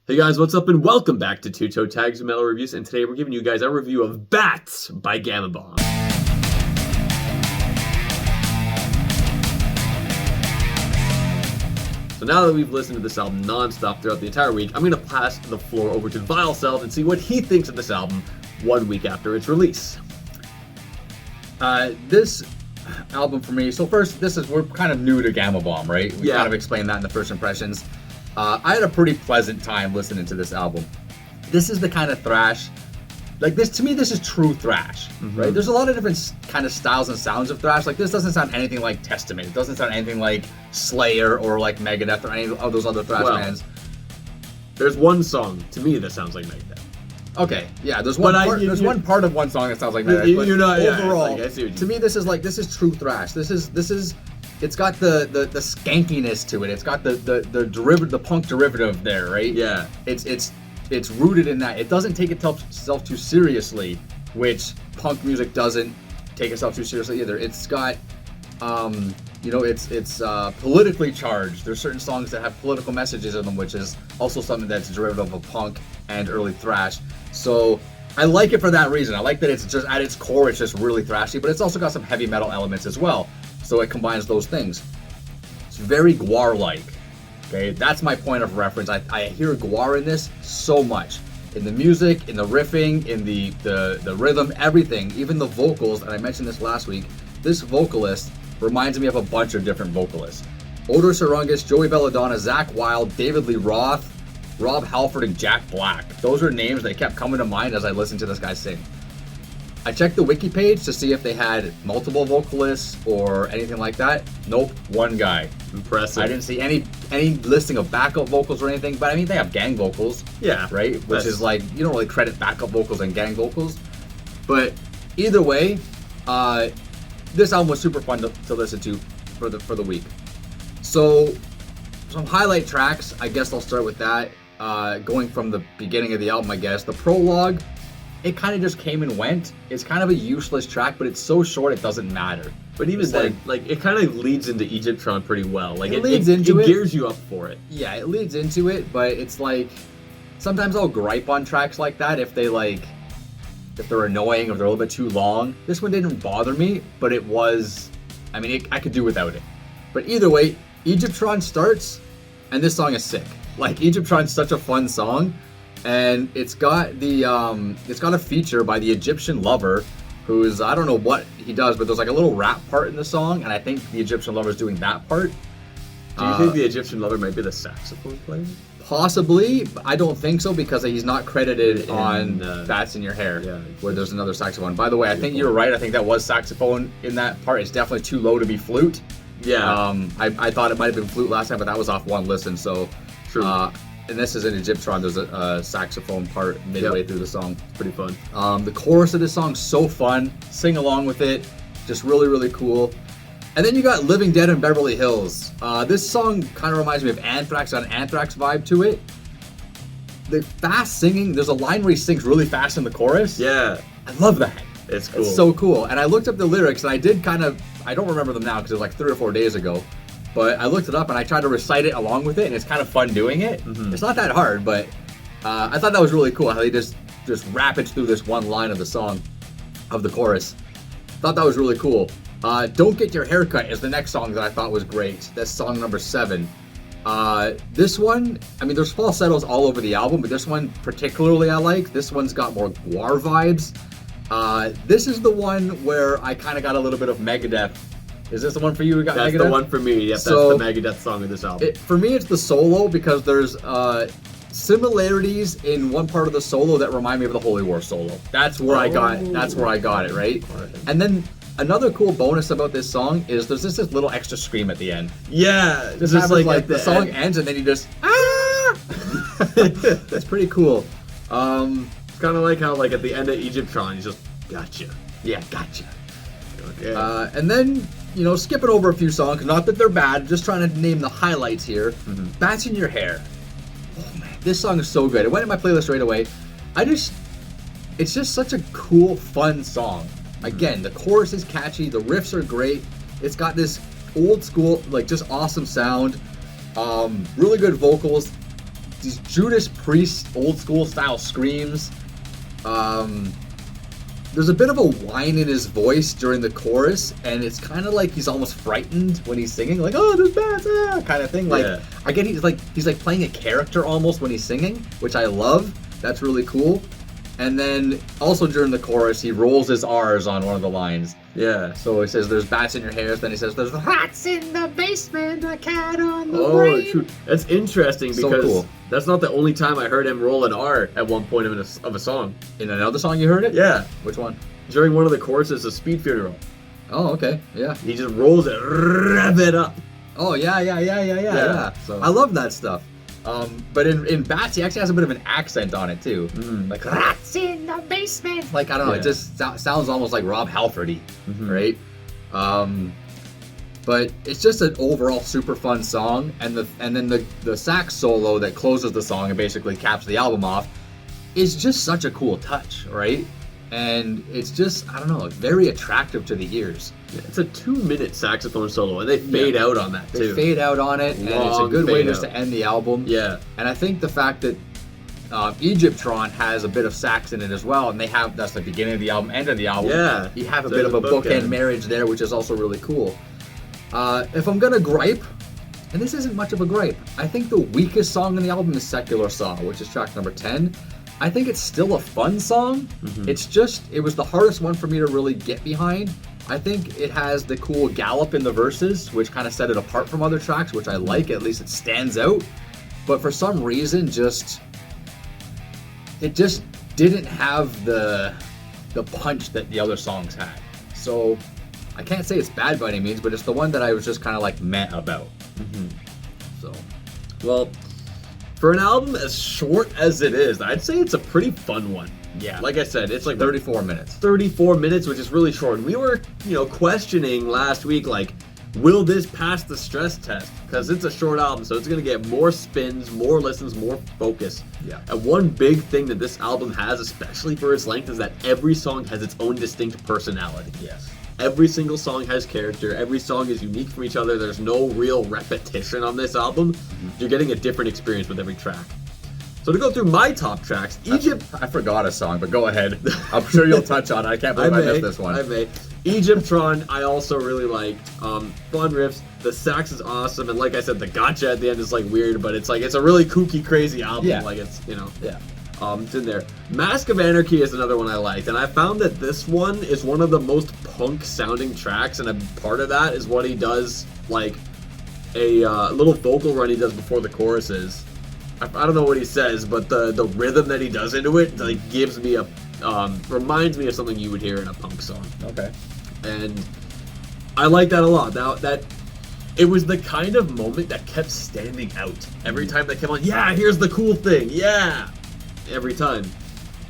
Hey guys, what's up and welcome back to Toe Tags Metal Reviews, and today we're giving you guys our review of Bats by Gama. So now that we've listened to this album non-stop throughout the entire week, I'm going to pass the floor over to Vile Self and see what he thinks of this album 1 week after its release. This album for me, so first, we're kind of new to Gama Bomb, right? We kind of explained that in the first impressions. I had a pretty pleasant time listening to this album. This is the kind of thrash, like this, to me, this is true thrash, right? There's a lot of different kind of styles and sounds of thrash. Like this doesn't sound anything like Testament. It doesn't sound anything like Slayer or like Megadeth or any of those other thrash bands. There's one song, to me, that sounds like Megadeth. Okay, yeah, there's one part of one song that sounds like Megadeth, but overall, to me, this is true thrash. This is it's got the skankiness to it. It's got the punk derivative there, right? Yeah. It's rooted in that. It doesn't take itself too seriously, which punk music doesn't take itself too seriously either. It's got it's politically charged. There's certain songs that have political messages in them, which is also something that's a derivative of punk and early thrash. So I like it for that reason. I like that it's just at its core, it's just really thrashy, but it's also got some heavy metal elements as well. So it combines those things. It's very Gwar-like. Okay, that's my point of reference. I hear Gwar in this so much. In the music, in the riffing, in the rhythm, everything, even the vocals, and I mentioned this last week, this vocalist reminds me of a bunch of different vocalists. Odor Sarungus, Joey Belladonna, Zakk Wylde, David Lee Roth, Rob Halford, and Jack Black. Those are names that kept coming to mind as I listened to this guy sing. I checked the wiki page to see if they had multiple vocalists or anything like that. Nope, one guy. Impressive. I didn't see any listing of backup vocals or anything, but I mean, they have gang vocals. Yeah. Right? Which is like, you don't really credit backup vocals and gang vocals. But either way, this album was super fun to listen to for the week. So, some highlight tracks, I guess I'll start with that. Going from the beginning of the album, I guess. The prologue, it kind of just came and went. It's kind of a useless track, but it's so short it doesn't matter. But even then, like it kind of leads into Egyptron pretty well. Like it leads into it. It gears you up for it. Yeah, it leads into it, but it's like sometimes I'll gripe on tracks like that if they're annoying or they're a little bit too long. This one didn't bother me, but it was, I could do without it. But either way, Egyptron starts, and this song is sick. Like Egyptron's such a fun song. And it's got a feature by the Egyptian Lover, who's, I don't know what he does, but there's like a little rap part in the song, and I think the Egyptian Lover is doing that part. Do you think the Egyptian Lover might be the saxophone player? Possibly, but I don't think so because he's not credited on Bats in Your Hair, where there's another saxophone. By the way, I think you're right. I think that was saxophone in that part. It's definitely too low to be flute. Yeah. I thought it might have been flute last time, but that was off one listen, so... True. And this is in Egyptron. There's a saxophone part midway through the song. It's pretty fun. The chorus of this song is so fun. Sing along with it. Just really, really cool. And then you got Living Dead in Beverly Hills. This song kind of reminds me of Anthrax, got an Anthrax vibe to it. The fast singing, there's a line where he sings really fast in the chorus. Yeah. I love that. It's cool. It's so cool. And I looked up the lyrics, and I don't remember them now because it was like 3 or 4 days ago. But I looked it up and I tried to recite it along with it, and it's kind of fun doing it. It's not that hard, but I thought that was really cool how they just rapid through this one line of the song, of the chorus. Thought that was really cool. Don't Get Your Haircut is the next song that I thought was great. That's song number 7. This one, there's falsettos all over the album, but this one particularly I like. This one's got more Gwar vibes. This is the one where I kind of got a little bit of Megadeth. Is this the one for you? That's Megadeth? The one for me. Yep, so, that's the Megadeth song of this album. For me, it's the solo because there's similarities in one part of the solo that remind me of the Holy War solo. That's where I got it, right? And then another cool bonus about this song is there's this little extra scream at the end. Yeah, just like the song ends and then you just It's pretty cool. It's kind of like how like at the end of Egyptron, he's just gotcha. Yeah, gotcha. Okay. And then, skipping over a few songs, not that they're bad, just trying to name the highlights here. Bats in Your Hair. Oh man, this song is so good. It went in my playlist right away. It's just such a cool, fun song. Again, the chorus is catchy, the riffs are great. It's got this old school, like just awesome sound. Really good vocals. these Judas Priest old school style screams. There's a bit of a whine in his voice during the chorus, and it's kind of like he's almost frightened when he's singing, like, oh, there's bats, kind of thing. Like, Yeah. I get he's like playing a character almost when he's singing, which I love. That's really cool. And then also during the chorus, he rolls his R's on one of the lines. Yeah. So he says, "There's bats in your hairs." Then he says, "There's rats in the basement, a cat on the Oh, brain." true. That's interesting So because cool. that's not the only time I heard him roll an R at one point of a song. In another song, you heard it? Yeah. Which one? During one of the choruses of Speed Funeral. Oh, okay. Yeah. He just rolls it, rev it up. Oh, yeah. So- I love that stuff. But in Bats, he actually has a bit of an accent on it too. Like rats in the basement. Like, I don't know, Yeah. it just sounds almost like Rob Halfordy, Mhm. right? But it's just an overall super fun song, and then the sax solo that closes the song and basically caps the album off is just such a cool touch, right? And it's just, I don't know, very attractive to the ears. Yeah, it's a 2-minute saxophone solo, and they fade out on that They too. fade out on it, and it's a Long good way fade just out. to end the album. Yeah. And I think the fact that Egyptron has a bit of sax in it as well, and that's the beginning of the album, end of the album. Yeah. You have a There's bit of a a bookend. bookend marriage there, which is also really cool. If I'm gonna gripe, and this isn't much of a gripe, I think the weakest song on the album is Secular Saw, which is track number 10. I think it's still a fun song. It was the hardest one for me to really get behind. I think it has the cool gallop in the verses, which kind of set it apart from other tracks, which I like. At least it stands out. But for some reason, it just didn't have the punch that the other songs had. So I can't say it's bad by any means, but it's the one that I was just kind of like meh about. So Well, for an album as short as it is, I'd say it's a pretty fun one. yeah, Like I said, it's like 34 minutes. 34 minutes, which is really short. We were, questioning last week, like, will this pass the stress test? Because it's a short album, so it's going to get more spins, more listens, more focus. Yeah. And one big thing that this album has, especially for its length, is that every song has its own distinct personality. Yes. Every single song has character. Every song is unique from each other. There's no real repetition on this album. You're getting a different experience with every track. So to go through my top tracks, Egypt... I forgot a song, but go ahead. I'm sure you'll touch on it. I can't believe I missed this one. I may. Egyptron, I also really liked. Fun riffs. The sax is awesome, and like I said, the gotcha at the end is like weird, but it's a really kooky, crazy album. Yeah. Like it's Yeah. it's in there. Mask of Anarchy is another one I liked, and I found that this one is one of the most punk sounding tracks, and a part of that is what he does, like a little vocal run he does before the choruses. I don't know what he says, but the rhythm that he does into it like gives me reminds me of something you would hear in a punk song. Okay. And I like that a lot. Now that it was the kind of moment that kept standing out every time that came on. Yeah, here's the cool thing. Yeah, every time.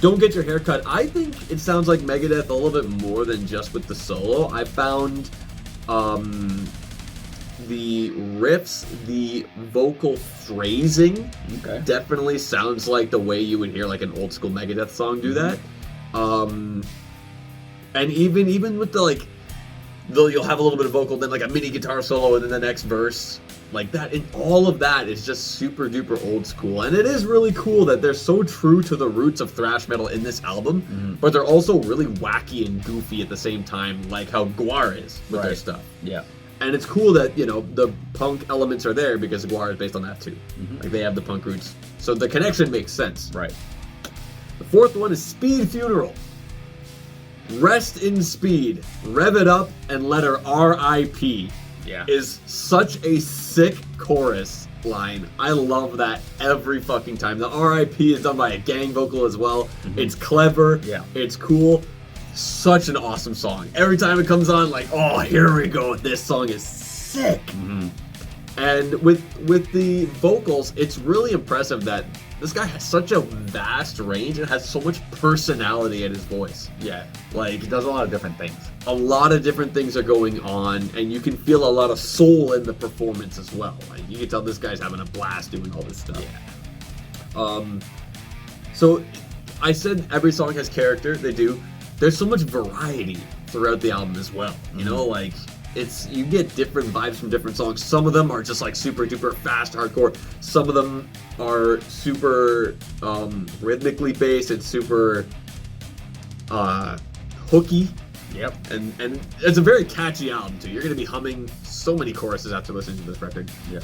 Don't Get Your Hair Cut. I think it sounds like Megadeth a little bit more than just with the solo. I found the riffs, the vocal phrasing Okay. definitely sounds like the way you would hear like an old school Megadeth song do that. And even with the like, you'll have a little bit of vocal, then like a mini guitar solo, and then the next verse, like that. And all of that is just super duper old school. And it is really cool that they're so true to the roots of thrash metal in this album, but they're also really wacky and goofy at the same time, like how Gwar is with their Right. stuff. Yeah. And it's cool that, the punk elements are there because Gwar is based on that too. Like they have the punk roots. So the connection makes sense. Right. The fourth one is Speed Funeral. Rest in Speed, rev it up, and let her R.I.P. Yeah. is such a sick chorus line. I love that every fucking time. The R.I.P. is done by a gang vocal as well. It's clever. Yeah. It's cool. Such an awesome song. Every time it comes on, like, oh, here we go. This song is sick. And with the vocals, it's really impressive that this guy has such a vast range and has so much personality in his voice. Yeah. Like, He does a lot of different things. a lot of different things are going on, and you can feel a lot of soul in the performance as well. Like, you can tell this guy's having a blast doing all this stuff. Yeah. So I said every song has character. They do. There's so much variety throughout the album as well. Like you get different vibes from different songs. Some of them are just like super duper fast hardcore. Some of them are super rhythmically based and super hooky. Yep. And it's a very catchy album too. You're gonna be humming so many choruses after listening to this record. Yeah.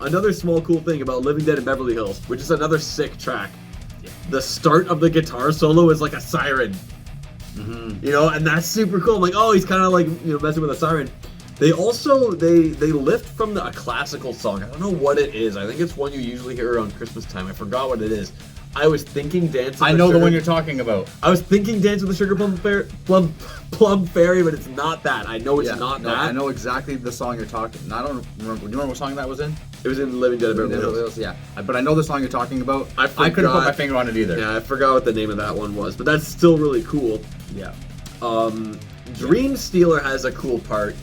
Another small cool thing about Living Dead in Beverly Hills, which is another sick track. Yeah. The start of the guitar solo is like a siren. Mm-hmm. You know, and that's super cool. I'm like, oh, he's kind of like, you know, messing with a siren. They also, they lift from a classical song. I don't know what it is. I think it's one you usually hear around Christmas time. I forgot what it is. I was thinking Dance with I know the one you're talking about. I was thinking Dance with the Sugar Plum Fairy, but it's not that. I know it's not that. I know exactly the song you're talking. I don't remember. Do you remember what song that was in? It was in Living Dead in Beverly Hills. Yeah, but I know the song you're talking about. I couldn't put my finger on it either. Yeah, I forgot what the name of that one was, but that's still really cool. Yeah. Dream Stealer has a cool part.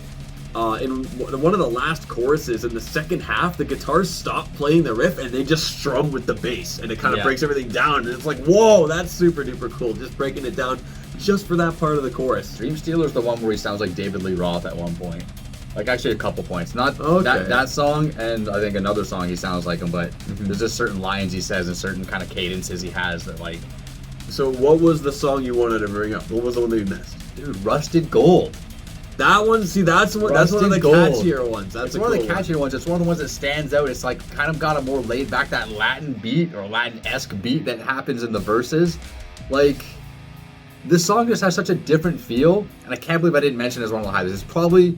In one of the last choruses, in the second half, the guitars stop playing the riff and they just strum with the bass, and it kind of breaks everything down. And it's like, whoa, that's super duper cool. Just breaking it down just for that part of the chorus. Dream Stealer's the one where he sounds like David Lee Roth at one point. Like actually a couple points. Not that song, and I think another song he sounds like him, but there's just certain lines he says and certain kind of cadences he has that like. So what was the song you wanted to bring up? What was the one that you missed? Dude, Rusted Gold. That one, see, that's one of the catchier ones. That's one of the catchier ones. It's one of the ones that stands out. It's like kind of got a more laid back, that Latin beat or Latin-esque beat that happens in the verses. Like, this song just has such a different feel, and I can't believe I didn't mention it as one of the highlights. It's probably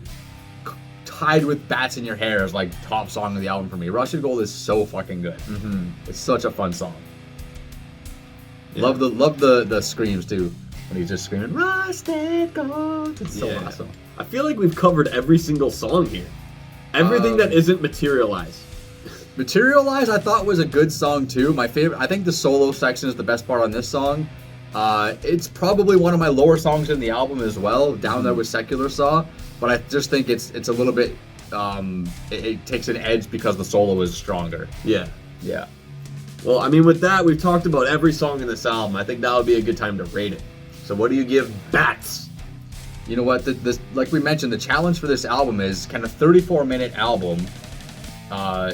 tied with Bats in Your Hair as like top song of the album for me. Rusted Gold is so fucking good. It's such a fun song. Yeah. Love the screams too. When he's just screaming, Rusted Gold. It's so awesome. I feel like we've covered every single song here. Everything that isn't Materialize. Materialize, I thought was a good song too. My favorite, I think the solo section is the best part on this song. It's probably one of my lower songs in the album as well, down there with Secular Saw. But I just think it's a little bit, it takes an edge because the solo is stronger. Yeah. Yeah. Well, I mean, with that, we've talked about every song in this album. I think that would be a good time to rate it. So what do you give Bats? You know what? This, like we mentioned, the challenge for this album is, can a 34-minute album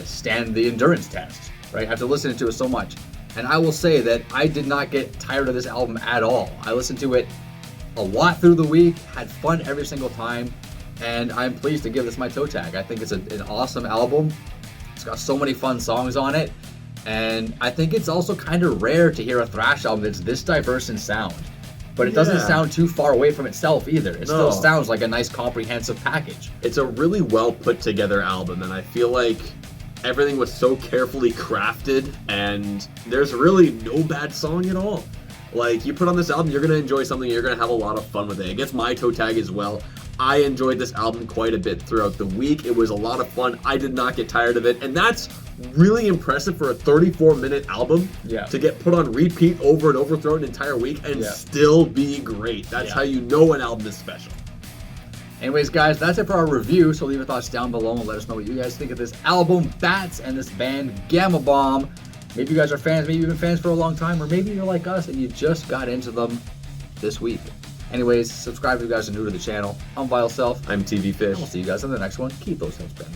stand the endurance test? Right? After listening to it so much. And I will say that I did not get tired of this album at all. I listened to it a lot through the week, had fun every single time, and I'm pleased to give this my toe tag. I think it's an awesome album. It's got so many fun songs on it, and I think it's also kind of rare to hear a thrash album that's this diverse in sound. But it doesn't sound too far away from itself either. It still sounds like a nice comprehensive package. It's a really well put together album, and I feel like everything was so carefully crafted, and there's really no bad song at all. Like, you put on this album, you're going to enjoy something, you're going to have a lot of fun with it. It gets my toe tag as well. I enjoyed this album quite a bit throughout the week. It was a lot of fun. I did not get tired of it, and that's really impressive for a 34-minute album to get put on repeat over and over throughout an entire week and still be great. That's how you know an album is special. Anyways, guys, that's it for our review. So leave your thoughts down below and let us know what you guys think of this album, Bats, and this band, Gama Bomb. Maybe you guys are fans, maybe you've been fans for a long time, or maybe you're like us and you just got into them this week. Anyways, subscribe if you guys are new to the channel. I'm Vile Self. I'm TV Fish. We'll see you guys in the next one. Keep those heads bent.